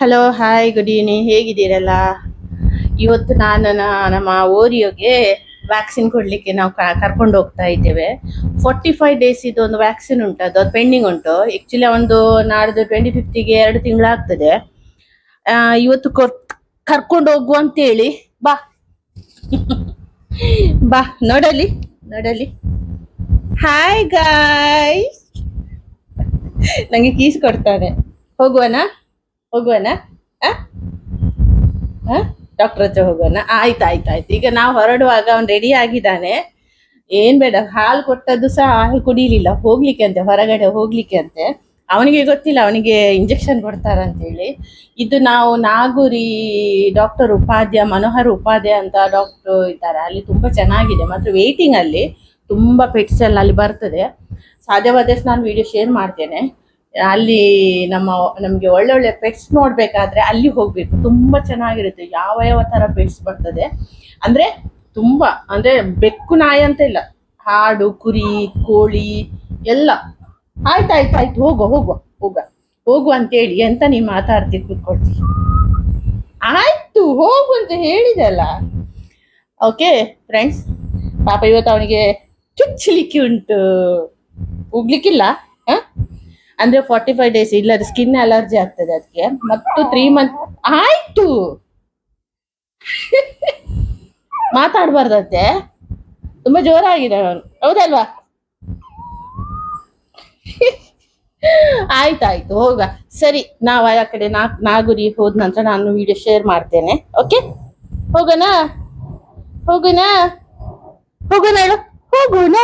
Hello hi good evening, ಹೇಗಿದ್ದೀರಲ್ಲ? ಇವತ್ತು ನಾನು ನಮ್ಮ ಓರಿಯೋಗೆ ವ್ಯಾಕ್ಸಿನ್ ಕೊಡಲಿಕ್ಕೆ ನಾವು ಕರ್ಕೊಂಡು ಹೋಗ್ತಾ ಇದ್ದೇವೆ. 45 ಡೇಸ್ ಇದು ಒಂದು ವ್ಯಾಕ್ಸಿನ್ ಉಂಟು, ಅದು ಪೆಂಡಿಂಗ್ ಉಂಟು. ಆ್ಯಕ್ಚುಲಿ ಒಂದು ನಾಡ್ದು 25ಗೆ 2 ತಿಂಗಳಾಗ್ತದೆ. ಇವತ್ತು ಕರ್ಕೊಂಡು ಹೋಗುವ ಅಂತೇಳಿ. ಬಾ ಬಾ ನೋಡಲಿ ನೋಡಲಿ. ಹಾಯ್ ಗಾಯ್ಸ್, ನಂಗೆ ಕೀಸ್ ಕೊಡ್ತಾನೆ. ಹೋಗುವನಾ ಹೋಗುವನಾ? ಡಾಕ್ಟರ್ ಹತ್ರ ಹೋಗೋಣ. ಆಯ್ತು. ಈಗ ನಾವು ಹೊರಡುವಾಗ ಅವ್ನು ರೆಡಿ ಆಗಿದ್ದಾನೆ. ಏನ್ ಬೇಡ, ಹಾಲು ಕೊಟ್ಟದ್ದು ಸಹ ಹಾಲು ಕುಡಿಲಿಲ್ಲ, ಹೋಗ್ಲಿಕ್ಕೆ ಅಂತೆ, ಹೊರಗಡೆ ಹೋಗ್ಲಿಕ್ಕೆ ಅಂತೆ. ಅವನಿಗೆ ಗೊತ್ತಿಲ್ಲ, ಅವನಿಗೆ ಇಂಜೆಕ್ಷನ್ ಕೊಡ್ತಾರಂತೇಳಿ. ಇದು ನಾವು ನಾಗೂರಿ ಡಾಕ್ಟರ್ ಮನೋಹರ್ ಉಪಾಧ್ಯ ಅಂತ ಡಾಕ್ಟರ್ ಇದ್ದಾರೆ, ಅಲ್ಲಿ ತುಂಬಾ ಚೆನ್ನಾಗಿದೆ. ಮತ್ತು ವೇಟಿಂಗ್ ಅಲ್ಲಿ ತುಂಬಾ ಪೆಟ್ಸ್ ಎಲ್ಲ ಅಲ್ಲಿ ಬರ್ತದೆ. ಸಾಧ್ಯವಾದಷ್ಟು ನಾನು ವಿಡಿಯೋ ಶೇರ್ ಮಾಡ್ತೇನೆ. ಅಲ್ಲಿ ನಮಗೆ ಒಳ್ಳೊಳ್ಳೆ ಪೆಟ್ಸ್ ನೋಡ್ಬೇಕಾದ್ರೆ ಅಲ್ಲಿ ಹೋಗ್ಬೇಕು, ತುಂಬಾ ಚೆನ್ನಾಗಿರುತ್ತೆ. ಯಾವ ತರ ಪೆಟ್ಸ್ ಬರ್ತದೆ ಅಂದ್ರೆ ತುಂಬಾ, ಅಂದ್ರೆ ಬೆಕ್ಕು ನಾಯಿ ಅಂತ ಇಲ್ಲ, ಹಾಡು, ಕುರಿ, ಕೋಳಿ ಎಲ್ಲ. ಆಯ್ತು ಹೋಗು ಅಂತೇಳಿ ಎಂತ ನೀ ಮಾತಾಡ್ತಿ ಕೂತ್ಕೊಳ್ತಿ. ಆಯ್ತು ಹೋಗು ಅಂತ ಹೇಳಿದಲ್ಲ. ಓಕೆ ಫ್ರೆಂಡ್ಸ್, ಪಾಪ ಇವತ್ತು ಅವನಿಗೆ ಚುಚ್ಚಲಿಕ್ಕೆ ಉಂಟು, ಹೋಗ್ಲಿಕ್ಕಿಲ್ಲ. ಅಂದ್ರೆ 45 ಡೇಸ್ ಇಲ್ಲದ ಸ್ಕಿನ್ ಅಲರ್ಜಿ ಆಗ್ತದೆ ಅದಕ್ಕೆ. ಮತ್ತು 3 ಮಂತ್. ಆಯ್ತು ಮಾತಾಡ್ಬಾರ್ದಂತೆ, ತುಂಬಾ ಜೋರಾಗಿದೆ ಅವನು, ಹೌದಲ್ವಾ? ಆಯ್ತಾಯ್ತು ಹೋಗ. ಸರಿ, ನಾವು ಆ ಕಡೆ ನಾಗುರಿ ಹೋದ ನಂತರ ನಾನು ವಿಡಿಯೋ ಶೇರ್ ಮಾಡ್ತೇನೆ. ಓಕೆ, ಹೋಗೋಣ ಹೋಗೋಣ ಹೋಗೋಣ ಹೇಳು, ಹೋಗೋಣ.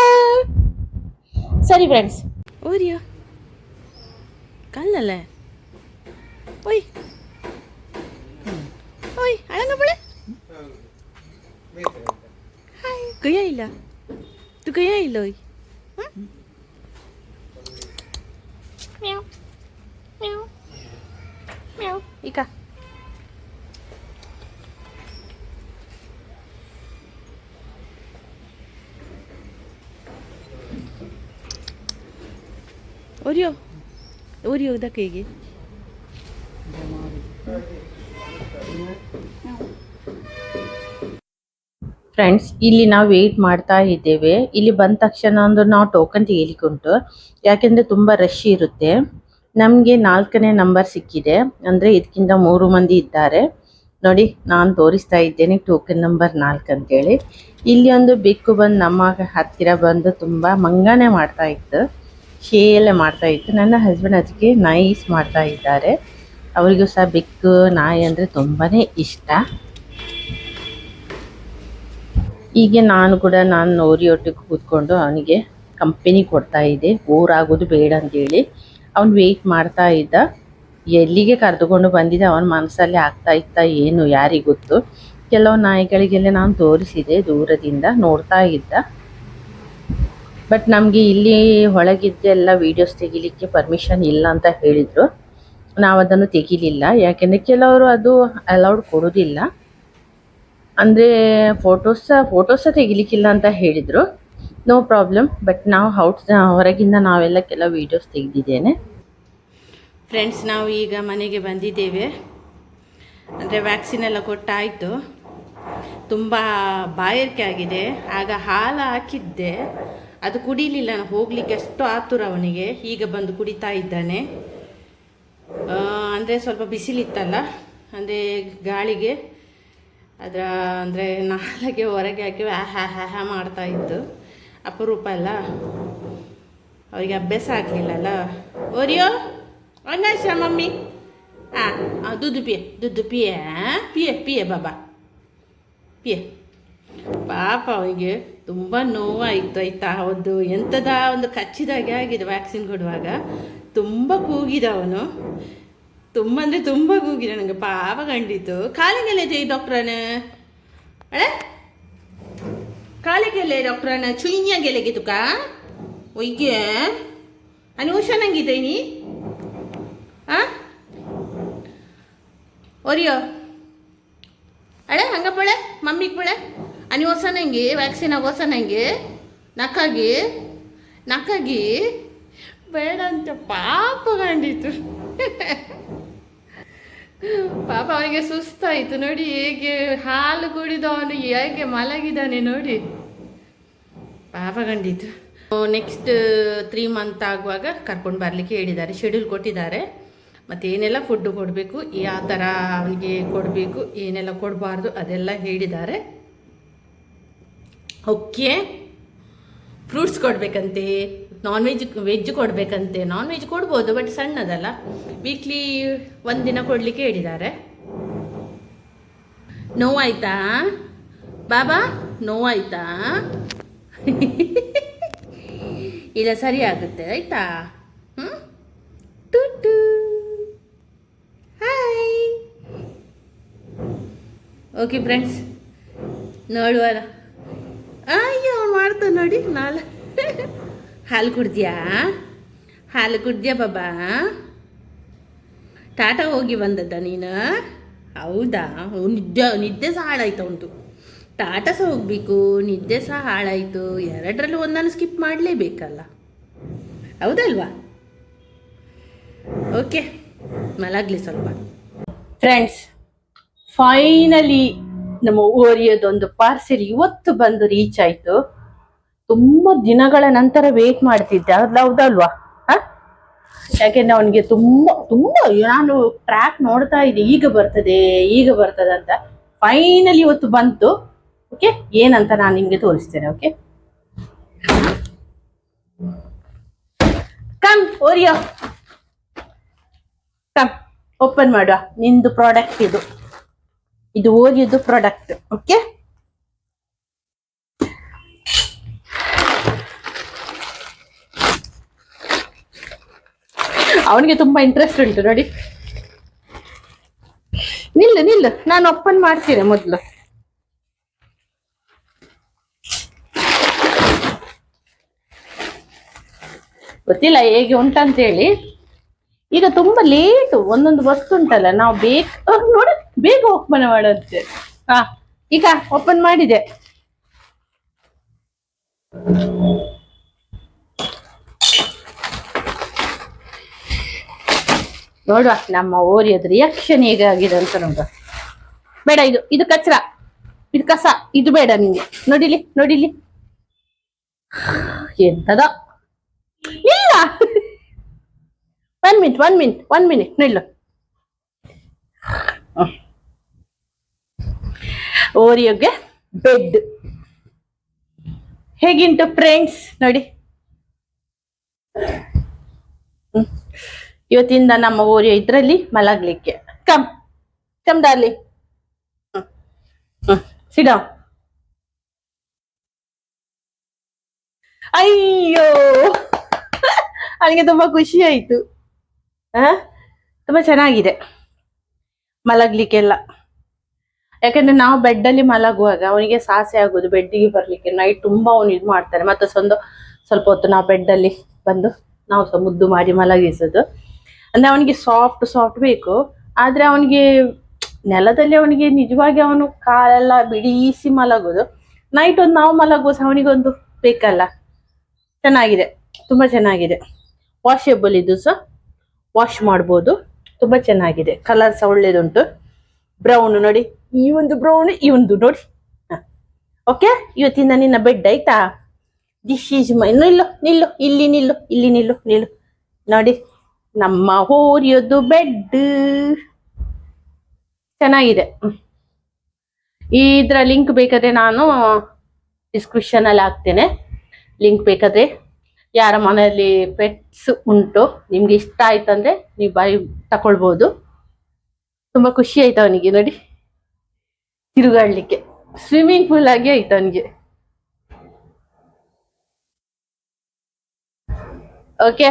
ಸರಿ ಫ್ರೆಂಡ್ಸ್. ಓರಿಯೋ ಕಲ್ಲಲ್ಲ, ಓಯ್ ಓಯ್ ಅಳಂಗ ಬಳೆ. ಹಾಯ್ ಗಯ ಇಲ್ಲ, ತು ಗಯ ಇಲ್ಲ. ಓಯ್ ಮ್ಯಾವ್ ಮ್ಯಾವ್ ಮ್ಯಾವ್. ಈಗ ಓರಿಯೋ ಇದಕ್ಕೆ ಹೇಗೆ ಫ್ರೆಂಡ್ಸ್, ಇಲ್ಲಿ ನಾವು ವೇಟ್ ಮಾಡ್ತಾ ಇದ್ದೇವೆ. ಇಲ್ಲಿ ಬಂದ ತಕ್ಷಣ ಒಂದು ನಾವು ಟೋಕನ್ ತೆಗಿಲಿಕ್ಕೆ ಉಂಟು, ಯಾಕೆಂದ್ರೆ ತುಂಬಾ ರಶ್ ಇರುತ್ತೆ. ನಮಗೆ 4ನೇ ನಂಬರ್ ಸಿಕ್ಕಿದೆ, ಅಂದ್ರೆ ಇದಕ್ಕಿಂತ 3 ಮಂದಿ ಇದ್ದಾರೆ. ನೋಡಿ, ನಾನು ತೋರಿಸ್ತಾ ಇದ್ದೇನೆ ಟೋಕನ್ ನಂಬರ್ 4 ಅಂತೇಳಿ. ಇಲ್ಲಿ ಒಂದು ಬೆಕ್ಕು ಬಂದು ನಮ್ಮ ಹತ್ತಿರ ಬಂದು ತುಂಬಾ ಮಂಗನೆ ಮಾಡ್ತಾ ಇತ್ತು, ಶೇಲೆ ಮಾಡ್ತಾ ಇತ್ತು. ನನ್ನ ಹಸ್ಬೆಂಡ್ ಅದಕ್ಕೆ ನೈಸ್ ಮಾಡ್ತಾ ಇದ್ದಾರೆ. ಅವರಿಗೂ ಸಹ ಬೆಕ್ಕು ನಾಯಿ ಅಂದರೆ ತುಂಬಾನೇ ಇಷ್ಟ. ಹೀಗೆ ನಾನು ಕೂಡ ಓರಿಯೊಟ್ಟಿಗೆ ಕೂತ್ಕೊಂಡು ಅವನಿಗೆ ಕಂಪನಿ ಕೊಡ್ತಾ ಇದ್ದೆ, ಬೋರ್ ಆಗೋದು ಬೇಡ ಅಂತೇಳಿ. ಅವನು ವೆಯ್ಟ್ ಮಾಡ್ತಾ ಇದ್ದ. ಎಲ್ಲಿಗೆ ಕರೆದುಕೊಂಡು ಬಂದಿದ್ದೆ ಅವನ ಮನಸ್ಸಲ್ಲಿ ಆಗ್ತಾ ಇತ್ತ ಏನು ಯಾರಿಗೆ ಗೊತ್ತು. ಕೆಲವು ನಾಯಿಗಳಿಗೆಲ್ಲ ನಾನು ತೋರಿಸಿದೆ, ದೂರದಿಂದ ನೋಡ್ತಾ ಇದ್ದ. ಬಟ್ ನಮಗೆ ಇಲ್ಲಿ ಒಳಗಿದ್ದೆಲ್ಲ ವೀಡಿಯೋಸ್ ತೆಗಿಲಿಕ್ಕೆ ಪರ್ಮಿಷನ್ ಇಲ್ಲ ಅಂತ ಹೇಳಿದರು. ನಾವು ಅದನ್ನು ತೆಗಿಲಿಲ್ಲ, ಯಾಕೆಂದರೆ ಕೆಲವರು ಅದು ಅಲೌಡ್ ಕೊಡೋದಿಲ್ಲ. ಅಂದರೆ ಫೋಟೋಸ ತೆಗಿಲಿಕ್ಕಿಲ್ಲ ಅಂತ ಹೇಳಿದರು. No problem. ಬಟ್ ನಾವು ಹೊರಗಿಂದ ನಾವೆಲ್ಲ ಕೆಲವು ವೀಡಿಯೋಸ್ ತೆಗೆದಿದ್ದೇನೆ. ಫ್ರೆಂಡ್ಸ್, ನಾವು ಈಗ ಮನೆಗೆ ಬಂದಿದ್ದೇವೆ. ಅಂದರೆ ವ್ಯಾಕ್ಸಿನ್ ಎಲ್ಲ ಕೊಟ್ಟಾಯಿತು. ತುಂಬ ಬಾಯಾರಿಕೆ ಆಗಿದೆ. ಆಗ ಹಾಲು ಹಾಕಿದ್ದೆ, ಅದು ಕುಡಿಲಿಲ್ಲ. ಹೋಗಲಿಕ್ಕೆ ಅಷ್ಟು ಆತುರ ಅವನಿಗೆ. ಈಗ ಬಂದು ಕುಡಿತಾ ಇದ್ದಾನೆ. ಅಂದರೆ ಸ್ವಲ್ಪ ಬಿಸಿಲಿತ್ತಲ್ಲ, ಅಂದರೆ ಗಾಳಿಗೆ ಅಂದರೆ ನಾಲಿಗೆ ಹೊರಗೆ ಹಾಕಿ ಹ್ಯಾ ಮಾಡ್ತಾ ಇತ್ತು. ಅಪರೂಪ ಅಲ್ಲ, ಅವರಿಗೆ ಅಭ್ಯಾಸ ಆಗಲಿಲ್ಲಲ್ಲ. ಓರಿಯೋ ಒಂದಾಯ್ಸ ಮಮ್ಮಿ. ದುಡ್ಡು ಪಿಯೆ ಬಾಬಾ ಪಿಯೆ. ಪಾಪ ಅವನಿಗೆ ತುಂಬ ನೋವಾಯಿತು ಆಯಿತಾ. ಒಂದು ಕಚ್ಚಿದಾಗೆ ಆಗಿದೆ ವ್ಯಾಕ್ಸಿನ್ ಕೊಡುವಾಗ. ತುಂಬ ಕೂಗಿದ ಅವನು, ತುಂಬ ಅಂದರೆ ತುಂಬ ಕೂಗಿದ. ನನಗೆ ಪಾಪ ಕಂಡಿತು. ಕಾಲಿಗೆಲ್ಲೇ ಡಾಕ್ಟ್ರನ ಅಳೆ, ಕಾಲಿಗೆಲ್ಲೇ ಡಾಕ್ಟ್ರನ ಚುಯ್ಯಾಗೆಲೆಗೆ ತುಕ ಒಯ್ಗೆ ಅನಿ ಹುಷಾರಂಗಿದೆ ನೀ. ಓರಿಯೋ ಅಳೆ ಹಂಗ ಬಳೆ ಮಮ್ಮಿಗೆ ಬಳೆ ಅನಿ ಹೊಸನಂಗೆ ವ್ಯಾಕ್ಸಿನ್ ಹೊಸನಂಗೆ ನಕ್ಕಾಗಿ ಬೇಡ ಅಂತ ಪಾಪ ಕಂಡಿತು. ಪಾಪ ಅವನಿಗೆ ಸುಸ್ತಾಯಿತು ನೋಡಿ, ಹೇಗೆ ಹಾಲು ಕುಡಿದು ಅವನು ಹೇಗೆ ಮಲಗಿದ್ದಾನೆ ನೋಡಿ, ಪಾಪ ಖಂಡಿತ. ನೆಕ್ಸ್ಟ್ 3 ಮಂತ್ ಆಗುವಾಗ ಕರ್ಕೊಂಡು ಬರಲಿಕ್ಕೆ ಹೇಳಿದ್ದಾರೆ, ಶೆಡ್ಯೂಲ್ ಕೊಟ್ಟಿದ್ದಾರೆ. ಮತ್ತು ಏನೆಲ್ಲ ಫುಡ್ಡು ಕೊಡಬೇಕು, ಯಾವ ಥರ ಅವನಿಗೆ ಕೊಡಬೇಕು, ಏನೆಲ್ಲ ಕೊಡಬಾರ್ದು ಅದೆಲ್ಲ ಹೇಳಿದ್ದಾರೆ. ಓಕೆ. ಫ್ರೂಟ್ಸ್ ಕೊಡಬೇಕಂತೆ, ವೆಜ್ ಕೊಡಬೇಕಂತೆ. ನಾನ್ ವೆಜ್ ಕೊಡ್ಬೋದು, ಬಟ್ ಸಣ್ಣದಲ್ಲ, ವೀಕ್ಲಿ 1 ದಿನ ಕೊಡಲಿಕ್ಕೆ ಹೇಳಿದ್ದಾರೆ. ನೋವಾಯ್ತಾ ಬಾಬಾ, ನೋವಾಯ್ತಾ? ಇಲ್ಲ, ಸರಿ ಆಗುತ್ತೆ ಆಯಿತಾ? Tutu hi. ಓಕೆ ಫ್ರೆಂಡ್ಸ್, ನೋಡುವ. ಅಯ್ಯೋ ಮಾಡ್ತಾ ನೋಡಿ ನಾಳೆ. ಹಾಲು ಕುಡ್ದ್ಯಾ? ಹಾಲು ಕುಡ್ದ್ಯಾ ಬಾಬಾ? ಟಾಟಾ ಹೋಗಿ ಬಂದದ್ದ ನೀನು? ಹೌದಾ? ನಿದ್ದೆ ಸಹ ಹಾಳಾಯ್ತಾ ಉಂಟು. ಟಾಟಾ ಸಹ ಹೋಗಬೇಕು, ನಿದ್ದೆ ಸಹ ಹಾಳಾಯಿತು. ಎರಡರಲ್ಲೂ ಒಂದನ್ನು ಸ್ಕಿಪ್ ಮಾಡಲೇಬೇಕಲ್ಲ, ಹೌದಲ್ವಾ? ಓಕೆ, ಮಲಗಲಿ ಸ್ವಲ್ಪ. ಫ್ರೆಂಡ್ಸ್, ಫೈನಲಿ ನಮ್ಮ ಓರಿಯೋದೊಂದು ಪಾರ್ಸೆಲ್ ಇವತ್ತು ಬಂದು ರೀಚ್ ಆಯಿತು. ತುಂಬ ದಿನಗಳ ನಂತರ ವೇಟ್ ಮಾಡ್ತಿದ್ದೆ, ಹೌದಲ್ವಾ? ಯಾಕೆಂದ್ರೆ ಅವನಿಗೆ ತುಂಬ ತುಂಬ ನಾನು ಟ್ರ್ಯಾಕ್ ನೋಡ್ತಾ ಇದ್ದೆ, ಈಗ ಬರ್ತದೆ ಅಂತ. ಫೈನಲಿ ಇವತ್ತು ಬಂತು. ಓಕೆ, ಏನಂತ ನಾನು ನಿಮಗೆ ತೋರಿಸ್ತೇನೆ. Okay, come Oreo, come open ಮಾಡುವ. ನಿಂದು ಪ್ರಾಡಕ್ಟ್ ಇದು ಓರಿಯೋದು ಪ್ರಾಡಕ್ಟ್. ಓಕೆ, ಅವನಿಗೆ ತುಂಬಾ ಇಂಟ್ರೆಸ್ಟ್ ಉಂಟು ನೋಡಿ. ನಿಲ್ಲು, ನಾನು ಓಪನ್ ಮಾಡ್ತೇನೆ ಮೊದಲು. ಗೊತ್ತಿಲ್ಲ ಹೇಗೆ ಉಂಟಂತೇಳಿ. ಈಗ ತುಂಬಾ ಲೇಟು, ಒಂದೊಂದು ವಸ್ತು ಉಂಟಲ್ಲ, ನಾವು ನೋಡಿ ಬೇಗ ಓಪನ್ ಮಾಡುತ್ತೆ. ಈಗ ಓಪನ್ ಮಾಡಿದೆ. ನೋಡುವ ನಮ್ಮ ಓರಿಯೋದು ರಿಯಾಕ್ಷನ್ ಹೇಗಾಗಿದೆ ಅಂತ ನೋಡುವ. ಬೇಡ, ಇದು ಕಚರ, ಇದು ಕಸ, ಇದು ಬೇಡ ನಿಂಗೆ. ನೋಡಿಲಿ ಎಂತದ. ಇಲ್ಲ, 1 ಮಿನಿಟ್ ನಿಲ್ಲು. ಓರಿಯೋಗೆ ಬೆಡ್ ಹೇಗಿಂಟು ಫ್ರೆಂಡ್ಸ್ ನೋಡಿ. ಇವತ್ತಿಂದ ನಮ್ಮ ಓರಿಯೋ ಇದ್ರಲ್ಲಿ ಮಲಗ್ಲಿಕ್ಕೆ. ಕಮ್ ಡಾರ್ಲಿ, ಸಿಡ. ಅಯ್ಯೋ, ಅವನಿಗೆ ತುಂಬಾ ಖುಷಿ ಆಯ್ತು. ತುಂಬಾ ಚೆನ್ನಾಗಿದೆ ಮಲಗ್ಲಿಕ್ಕೆಲ್ಲ. ಯಾಕಂದ್ರೆ ನಾವು ಬೆಡ್ಡಲ್ಲಿ ಮಲಗುವಾಗ ಅವನಿಗೆ ಸಾಸೆ ಆಗೋದು ಬೆಡ್ಡಿಗೆ ಬರ್ಲಿಕ್ಕೆ. ನೈಟ್ ತುಂಬಾ ಅವನು ಇದು ಮಾಡ್ತಾನೆ. ಮತ್ತೆ ಸ್ವಲ್ಪ ಹೊತ್ತು ನಾವು ಬೆಡ್ಡಲ್ಲಿ ಬಂದು ನಾವು ಸಹ ಮುದ್ದು ಮಾಡಿ ಮಲಗಿಸೋದು. ಅಂದ್ರೆ ಅವನಿಗೆ ಸಾಫ್ಟ್ ಬೇಕು. ಆದ್ರೆ ಅವನಿಗೆ ನೆಲದಲ್ಲಿ ಅವನಿಗೆ ನಿಜವಾಗಿ ಅವನು ಕಾಲೆಲ್ಲ ಬಿಡಿಸಿ ಮಲಗೋದು. ನೈಟ್ ಒಂದು ನಾವು ಮಲಗುವ ಅವನಿಗೊಂದು ಬೇಕಲ್ಲ. ಚೆನ್ನಾಗಿದೆ, ತುಂಬಾ ಚೆನ್ನಾಗಿದೆ. ವಾಷೇಬಲ್ ಇದು ಸಹ, ವಾಶ್ ಮಾಡ್ಬೋದು. ತುಂಬಾ ಚೆನ್ನಾಗಿದೆ. ಕಲರ್ ಸಹ ಒಳ್ಳೇದುಂಟು. ಬ್ರೌನ್ ನೋಡಿ, ಈ ಒಂದು ಬ್ರೌನ್, ಈ ಒಂದು ನೋಡಿ. ಓಕೆ, ಇವತ್ತಿಂದ ನಿನ್ನ ಬೆಡ್ ಆಯ್ತಾ? This is my. ನಿಲ್ಲು ಇಲ್ಲಿ ನಿಲ್ಲು ನೋಡಿ, ನಮ್ಮ ಓರಿಯೋದು ಬೆಡ್ ಚೆನ್ನಾಗಿದೆ. ಇದ್ರ ಲಿಂಕ್ ಬೇಕಾದ್ರೆ ನಾನು ಡಿಸ್ಕ್ರಿಪ್ಷನ್ ಅಲ್ಲಿ ಹಾಕ್ತೇನೆ. ಲಿಂಕ್ ಬೇಕಾದ್ರೆ ಯಾರ ಮನೆಯಲ್ಲಿ ಪೆಟ್ಸ್ ಉಂಟು, ನಿಮ್ಗೆ ಇಷ್ಟ ಆಯ್ತಂದ್ರೆ ನೀವು ತಕೊಳ್ಬೋದು. ತುಂಬಾ ಖುಷಿ ಆಯ್ತು ಅವನಿಗೆ ನೋಡಿ, ತಿರುಗಾಡ್ಲಿಕ್ಕೆ ಸ್ವಿಮ್ಮಿಂಗ್ ಪೂಲ್ ಆಗಿ ಆಯ್ತು ಅವನಿಗೆ. ಓಕೆ,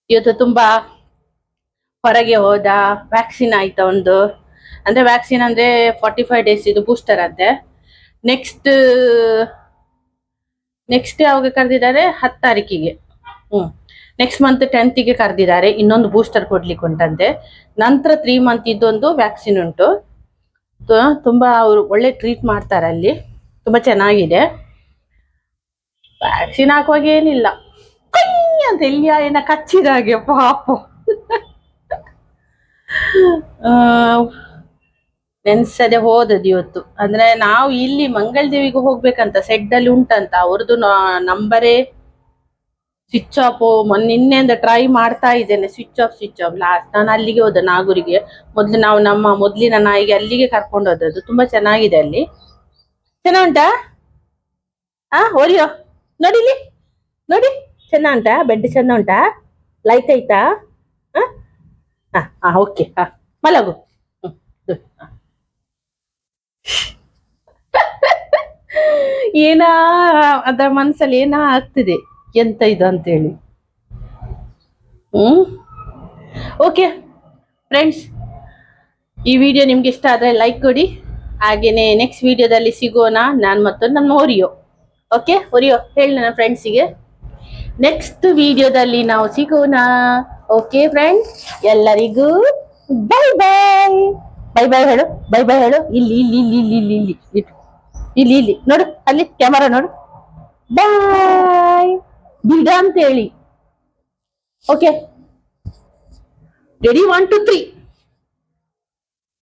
ಇವತ್ತು ತುಂಬಾ ಹೊರಗೆ ಹೋದ. ವ್ಯಾಕ್ಸಿನ್ ಆಯ್ತಾ ಒಂದು, ಅಂದ್ರೆ ವ್ಯಾಕ್ಸಿನ್ ಅಂದ್ರೆ 45 days ಇದು ಬೂಸ್ಟರ್ ಅಂತೆ. ನೆಕ್ಸ್ಟ್ ಯಾವಾಗ ಕರೆದಿದ್ದಾರೆ? 10 ತಾರೀಕಿಗೆ. ನೆಕ್ಸ್ಟ್ ಮಂತ್ 10th ಕರೆದಿದ್ದಾರೆ. ಇನ್ನೊಂದು ಬೂಸ್ಟರ್ ಕೊಡ್ಲಿಕ್ಕೆ ಉಂಟಂತೆ. ನಂತರ 3 month ಇದೊಂದು ವ್ಯಾಕ್ಸಿನ್ ಉಂಟು. ತುಂಬಾ ಅವರು ಒಳ್ಳೆ ಟ್ರೀಟ್ ಮಾಡ್ತಾರೆ ಅಲ್ಲಿ, ತುಂಬಾ ಚೆನ್ನಾಗಿದೆ. ವ್ಯಾಕ್ಸಿನ್ ಹಾಕುವಾಗ ಏನಿಲ್ಲ ಅಂತ ಎಲ್ಲಿಯ ಕಚ್ಚಿದ ಹಾಗೆ ಪಾಪ. ಆ, ನೆನ್ಸದೆ ಹೋದದ್ದು ಇವತ್ತು. ಅಂದ್ರೆ ನಾವು ಇಲ್ಲಿ ಮಂಗಳದೇವಿಗೆ ಹೋಗ್ಬೇಕಂತ ಸೆಡ್ ಅಲ್ಲಿ ಉಂಟಂತ ಅವ್ರದ್ದು ನಂಬರೇ ಸ್ವಿಚ್ ಆಫ್. ನಿನ್ನೆಯಿಂದ ಟ್ರೈ ಮಾಡ್ತಾ ಇದ್ದೇನೆ, ಸ್ವಿಚ್ ಆಫ್. ಲಾಸ್ಟ್ ನಾನು ಅಲ್ಲಿಗೆ ಹೋದ ನಾಗೂರಿಗೆ. ಮೊದ್ಲು ನಾವು ನಮ್ಮ ಮೊದ್ಲಿನ ನಾಯಿಗೆ ಅಲ್ಲಿಗೆ ಕರ್ಕೊಂಡು ಹೋದದ್ದು. ತುಂಬಾ ಚೆನ್ನಾಗಿದೆ ಅಲ್ಲಿ. ಚೆನ್ನಾಗ್ ಉಂಟಾ? ಓರಿಯೋ ನೋಡಿಲಿ, ನೋಡಿ ಚೆನ್ನ ಉಂಟಾ? ಬೆಡ್ ಚೆಂದ ಉಂಟಾ? ಲೈಟ್ ಐತಾ? ಓಕೆ. ಮಲಗು. ಹ್ಮ್, ಇದು, ಏನಾ ಅದರ ಮನ್ಸಲ್ಲಿ ಏನಾ ಆಗ್ತಿದೆ, ಎಂತ ಇದು ಅಂತೇಳಿ. ಹ್ಮ್, ಓಕೆ ಫ್ರೆಂಡ್ಸ್, ಈ ವಿಡಿಯೋ ನಿಮ್ಗೆ ಇಷ್ಟ ಆದ್ರೆ ಲೈಕ್ ಕೊಡಿ. ಹಾಗೇನೆ ನೆಕ್ಸ್ಟ್ ವಿಡಿಯೋದಲ್ಲಿ ಸಿಗೋಣ, ನಾನು ಮತ್ತು ನನ್ನ ಓರಿಯೋ. ಓಕೆ ಓರಿಯೋ ಹೇಳಿ ನನ್ನ ಫ್ರೆಂಡ್ಸಿಗೆ, ನೆಕ್ಸ್ಟ್ ವಿಡಿಯೋದಲ್ಲಿ ನಾವು ಸಿಗೋಣ. ಓಕೆ ಫ್ರೆಂಡ್ಸ್, ಎಲ್ಲರಿಗೂ ಬೈ ಬಾಯ್. ಬೈ ಬಾಯ್ ಹೇಳು, ಬೈ ಬಾಯ್ ಹೇಳು. ಇಲ್ಲಿ ಇಲ್ಲಿ ಇಲ್ಲಿ ಇಲ್ಲಿ ಇಲ್ಲಿ ಇಲ್ಲಿ ಇಟ್ಟು. ಇಲ್ಲಿ ಇಲ್ಲಿ ನೋಡು, ಅಲ್ಲಿ ಕ್ಯಾಮರಾ ನೋಡು. ಬಾಯ್ ಬಿಡ ಅಂತ ಹೇಳಿ. Okay, ready 1 2 3.